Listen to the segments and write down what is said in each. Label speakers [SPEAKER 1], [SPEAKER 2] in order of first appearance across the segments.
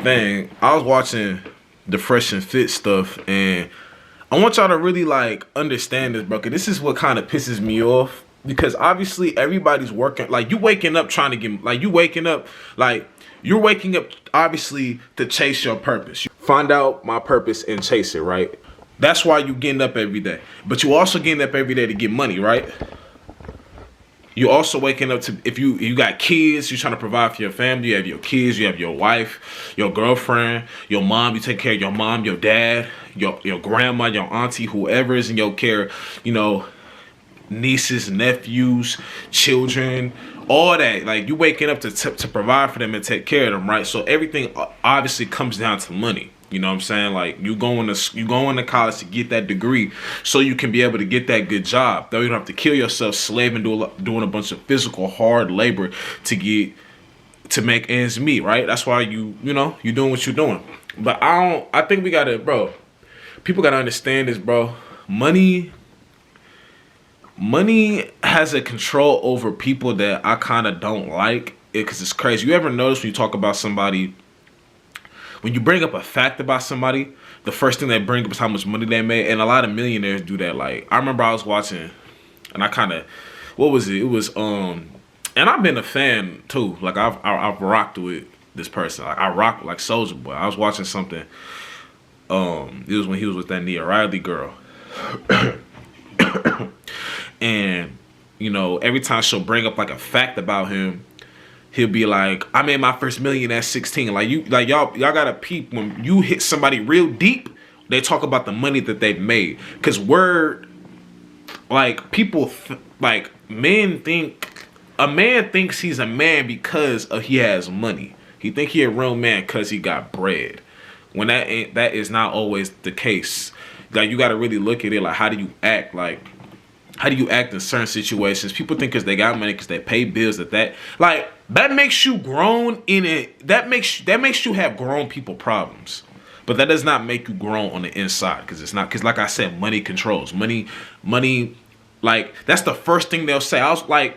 [SPEAKER 1] thing. I was watching the Fresh and Fit stuff, and I want y'all to really like understand this, bro. 'Cause this is what kind of pisses me off. Because obviously everybody's working, like you waking up trying to get, like you waking up, like you're waking up obviously to chase your purpose. You find out my purpose and chase it, right? That's why you getting up every day. But you also getting up every day to get money, right? You also waking up to, if you got kids, you're trying to provide for your family. You have your kids, you have your wife, your girlfriend, your mom. You take care of your mom, your dad, your grandma, your auntie, whoever is in your care. You know, nieces, nephews, children, all that. Like you waking up to provide for them and take care of them, right? So everything obviously comes down to money. You know what I'm saying? Like you going to college to get that degree so you can be able to get that good job. Though you don't have to kill yourself slaving doing a bunch of physical hard labor to make ends meet, right? That's why you're doing what you're doing. But I think we gotta, bro. People gotta understand this, bro. Money has a control over people that I kind of don't like because it's crazy. You ever notice when you talk about somebody, when you bring up a fact about somebody, the first thing they bring up is how much money they made, and a lot of millionaires do that. Like I remember I was watching, and I kind of, what was it? It was and I've been a fan too. Like I've rocked with this person. Like I rock like Soulja Boy. I was watching something. It was when he was with that Nia Riley girl. And you know, every time she'll bring up like a fact about him, he'll be like, I made my first million at 16. Like y'all gotta peep when you hit somebody real deep, they talk about the money that they've made. Cause men think a man thinks he's a man because he has money. He think he a real man because he got bread. When that is not always the case. Like you gotta really look at it like how do you act? Like how do you act in certain situations? People think because they got money, because they pay bills, that makes you grown in it. That makes you have grown people problems. But that does not make you grown on the inside, because it's not. Because like I said, money controls. Money. Like that's the first thing they'll say. I was like,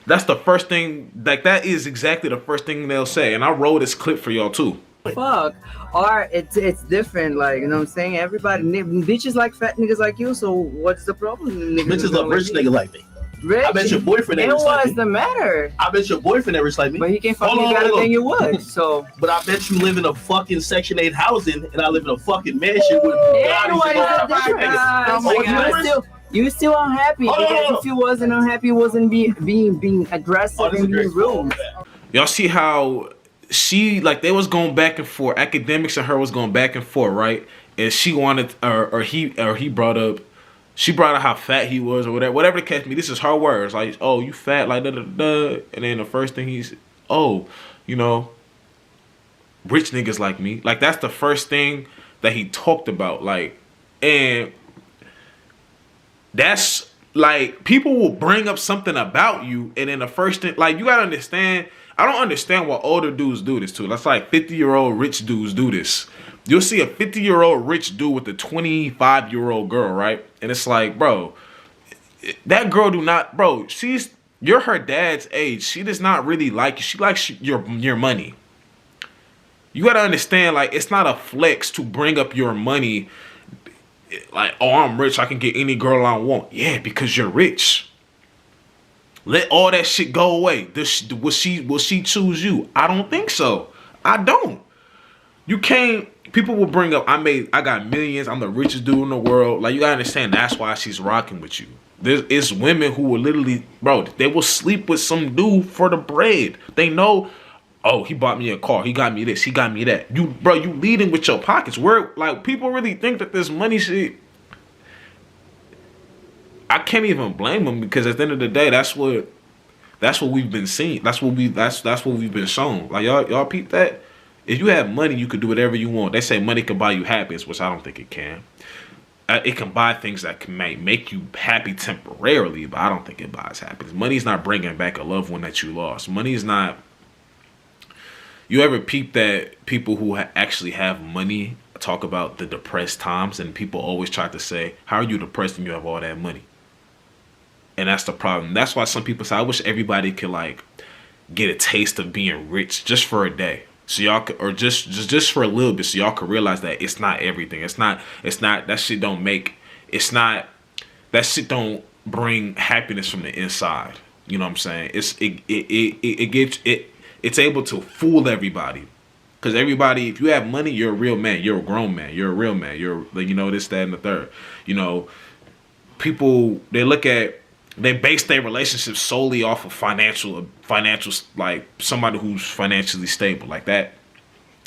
[SPEAKER 1] that's the first thing. Like that is exactly the first thing they'll say. And I wrote this clip for y'all too.
[SPEAKER 2] Fuck. Or it's different, like, you know what I'm saying? Everybody, bitches like fat niggas like you, so what's the problem?
[SPEAKER 3] Bitches love rich niggas like me.
[SPEAKER 2] Rich?
[SPEAKER 3] I bet your boyfriend ain't rich like me.
[SPEAKER 2] What's the matter?
[SPEAKER 3] I bet your boyfriend ain't rich like me.
[SPEAKER 2] But he can't fuck you better than you would, so.
[SPEAKER 3] But I bet you live in a fucking Section 8 housing, and I live in a fucking mansion with
[SPEAKER 2] You still unhappy because if you wasn't unhappy, you wasn't being aggressive and being rude.
[SPEAKER 1] Y'all see how she, like, they was going back and forth. Academics and her was going back and forth, right? And she wanted, he brought up, she brought up how fat he was or whatever the case me. This is her words, like, oh, you fat, like, da. And then the first thing he's, oh, you know, rich niggas like me. Like, that's the first thing that he talked about, like, and that's, like, people will bring up something about you, and then the first thing, like, you gotta understand, I don't understand why older dudes do this too. That's like 50-year-old rich dudes do this. You'll see a 50-year-old rich dude with a 25-year-old girl, right? And it's like, bro, that girl you're her dad's age. She does not really like you. She likes your money. You gotta understand, like, it's not a flex to bring up your money. Like, oh, I'm rich, I can get any girl I want. Yeah, because you're rich. Let all that shit go away. Will she choose you? I don't think so. I don't. You can't. People will bring up, I got millions, I'm the richest dude in the world. Like, you gotta understand, that's why she's rocking with you. It's women who will literally, bro, they will sleep with some dude for the bread. They know, oh, he bought me a car, he got me this, he got me that. You leading with your pockets. Like, people really think that this money shit, I can't even blame them, because at the end of the day, that's what we've been seeing. That's what we've been shown. Like, y'all peep that? If you have money, you can do whatever you want. They say money can buy you happiness, which I don't think it can. It can buy things that can make you happy temporarily, but I don't think it buys happiness. Money's not bringing back a loved one that you lost. Money is not. You ever peep that people who actually have money talk about the depressed times, and people always try to say, how are you depressed when you have all that money? And that's the problem. That's why some people say, I wish everybody could, like, get a taste of being rich just for a day. So y'all could, or just for a little bit, so y'all could realize that it's not everything. It's not that shit don't make. It's not that shit don't bring happiness from the inside. You know what I'm saying? It's able to fool everybody. Because everybody, if you have money, you're a real man. You're a grown man. You're a real man. You're, like, you know, this, that, and the third. You know, people, they base their relationships solely off of financial, like somebody who's financially stable, like that.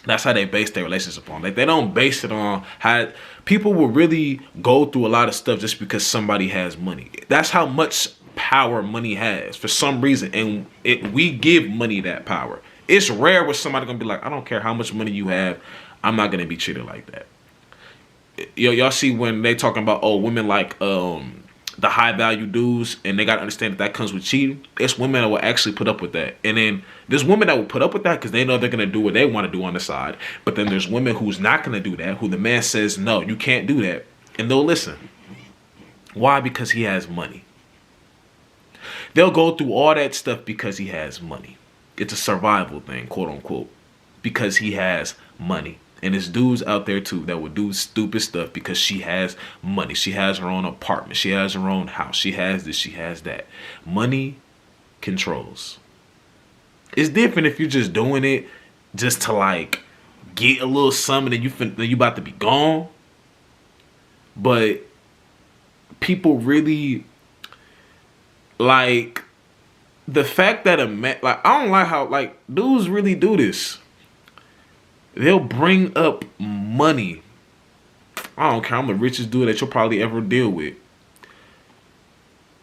[SPEAKER 1] That's how they base their relationship on. Like, they don't base it on how people will really go through a lot of stuff just because somebody has money. That's how much power money has for some reason, and we give money that power. It's rare where somebody gonna be like, I don't care how much money you have, I'm not gonna be treated like that. Y'all see when they talking about, oh, women like the high value dudes, and they gotta understand that comes with cheating. It's women that will actually put up with that, and then there's women that will put up with that because they know they're gonna do what they want to do on the side. But then there's women who's not gonna do that, who the man says no, you can't do that, and they'll listen. Why? Because he has money. They'll go through all that stuff because he has money. It's a survival thing, quote unquote, because he has money. And there's dudes out there too that would do stupid stuff because she has money. She has her own apartment. She has her own house. She has this. She has that. Money controls. It's different if you're just doing it just to like get a little something and you about to be gone. But people really like the fact that a man, like, I don't like how, like, dudes really do this. They'll bring up money. I don't care. I'm the richest dude that you'll probably ever deal with.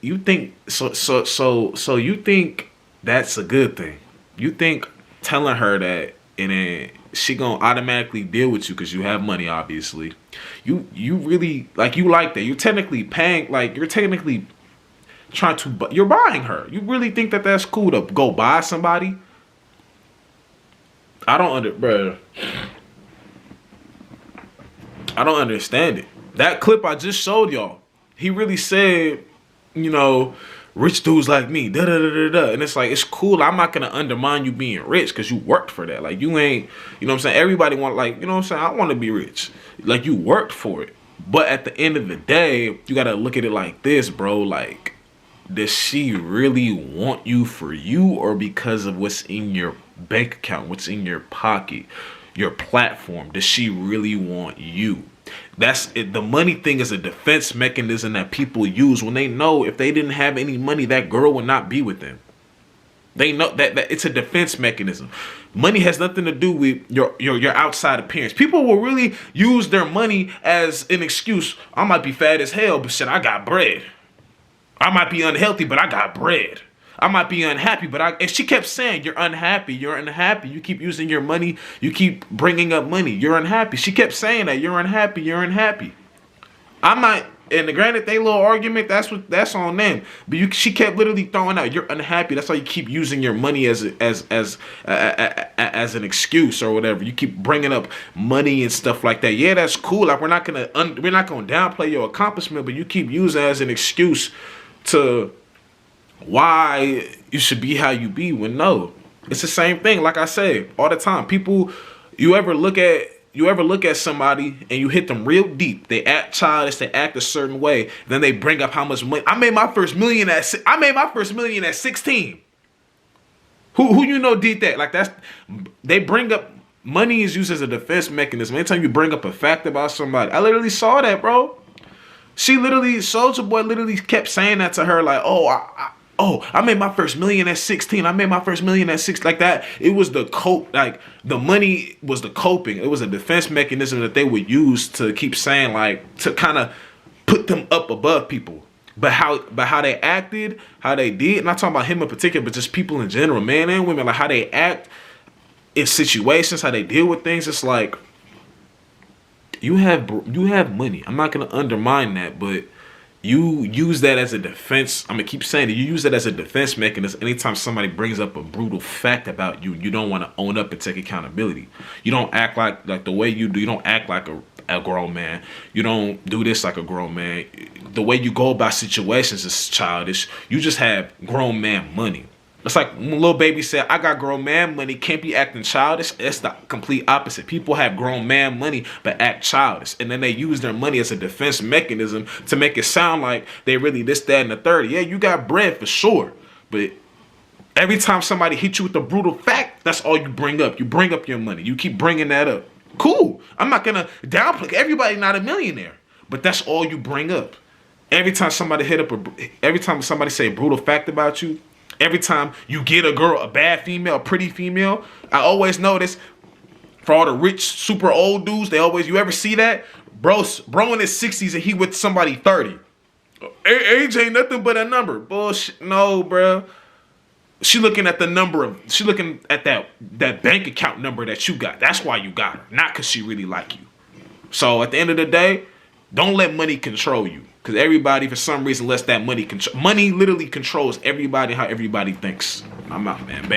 [SPEAKER 1] You think so you think that's a good thing. You think telling her that and then she gonna automatically deal with you because you have money, obviously. You really like that. You're technically paying, like, you're technically you're buying her. You really think that that's cool to go buy somebody? I don't understand it. That clip I just showed y'all, he really said, you know, rich dudes like me, da da da da da. And it's like, it's cool. I'm not gonna undermine you being rich because you worked for that. Like, you ain't, you know what I'm saying? Everybody want, like, you know what I'm saying? I want to be rich. Like, you worked for it. But at the end of the day, you gotta look at it like this, bro. Like, does she really want you for you, or because of what's in your bank account, what's in your pocket, your platform? Does she really want you? That's it. The money thing is a defense mechanism that people use when they know if they didn't have any money, that girl would not be with them. They know that it's a defense mechanism. Money has nothing to do with your outside appearance. People will really use their money as an excuse. I might be fat as hell, but shit, I got bread. I might be unhealthy, but I got bread. I might be unhappy, but and she kept saying, you're unhappy, you're unhappy. You keep using your money. You keep bringing up money. You're unhappy. She kept saying that, you're unhappy, you're unhappy. I might, and granted, they little argument, that's on them. But she kept literally throwing out, you're unhappy. That's why you keep using your money as an excuse or whatever. You keep bringing up money and stuff like that. Yeah, that's cool. Like, we're not gonna downplay your accomplishment, but you keep using it as an excuse to why you should be how you be, when no. It's the same thing, like I say all the time. People, you ever look at somebody and you hit them real deep. They act childish, they act a certain way, then they bring up how much money. I made my first million at 16. Who you know did that? Like, they bring up money is used as a defense mechanism. Anytime you bring up a fact about somebody, I literally saw that, bro. She literally, Soulja Boy literally kept saying that to her, like, I made my first million at 16. I made my first million at 6, like that. It was the like, the money was the coping. It was a defense mechanism that they would use to keep saying, like, to kind of put them up above people. But how they acted, how they did, not talking about him in particular, but just people in general, men and women, like how they act in situations, how they deal with things. It's like, you have money. I'm not gonna undermine that, but you use that as a defense. I'm gonna keep saying it. You use that as a defense mechanism. Anytime somebody brings up a brutal fact about you, you don't want to own up and take accountability. You don't act like the way you do. You don't act like a grown man. You don't do this like a grown man. The way you go about situations is childish. You just have grown man money. It's like when Lil Baby said, I got grown man money, can't be acting childish. It's the complete opposite. People have grown man money, but act childish. And then they use their money as a defense mechanism to make it sound like they really this, that, and the third. Yeah, you got bread for sure. But every time somebody hits you with a brutal fact, that's all you bring up. You bring up your money. You keep bringing that up. Cool. I'm not going to downplay. Everybody not a millionaire. But that's all you bring up. Every time somebody every time somebody say a brutal fact about you, every time you get a girl, a bad female, a pretty female, I always notice for all the rich, super old dudes, you ever see that? Bro in his 60s and he with somebody 30. Age ain't nothing but a number. Bullshit. No, bro. She looking at that bank account number that you got. That's why you got her. Not because she really like you. So at the end of the day, don't let money control you. Because everybody, for some reason, lets that money control. Money literally controls everybody, how everybody thinks. I'm out, man.